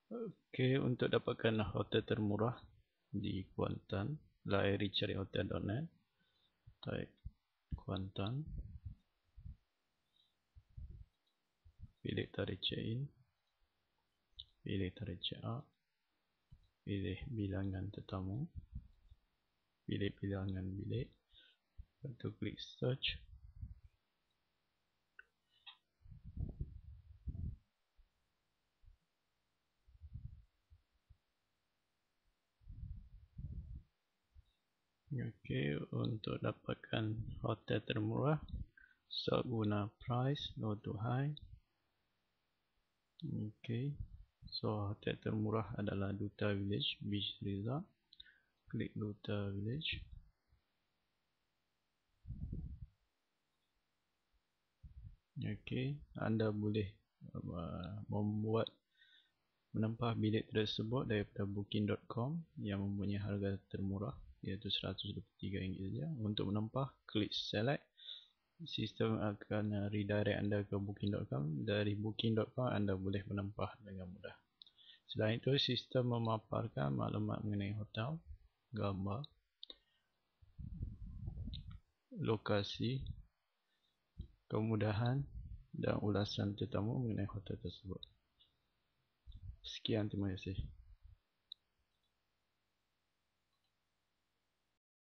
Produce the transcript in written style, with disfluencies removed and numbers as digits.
Okey, untuk dapatkan hotel termurah di Kuantan, layari carihotel.net, type Kuantan, pilih tarikh check-in, pilih tarikh check-out, pilih bilangan tetamu, pilih bilangan bilik, lepas tu klik search. Okey, untuk dapatkan hotel termurah, sort guna price, low to high. Okey, so hotel termurah adalah Duta Village Beach Resort. Klik Duta Village. Okey, anda boleh menempah bilik tersebut daripada booking.com yang mempunyai harga termurah iaitu RM123 saja. Untuk menempah, klik select. Sistem akan redirect anda ke booking.com. Dari booking.com anda boleh menempah dengan mudah. Selain itu, sistem memaparkan maklumat mengenai hotel, gambar, lokasi, kemudahan dan ulasan tetamu mengenai hotel tersebut. Sekian, terima kasih.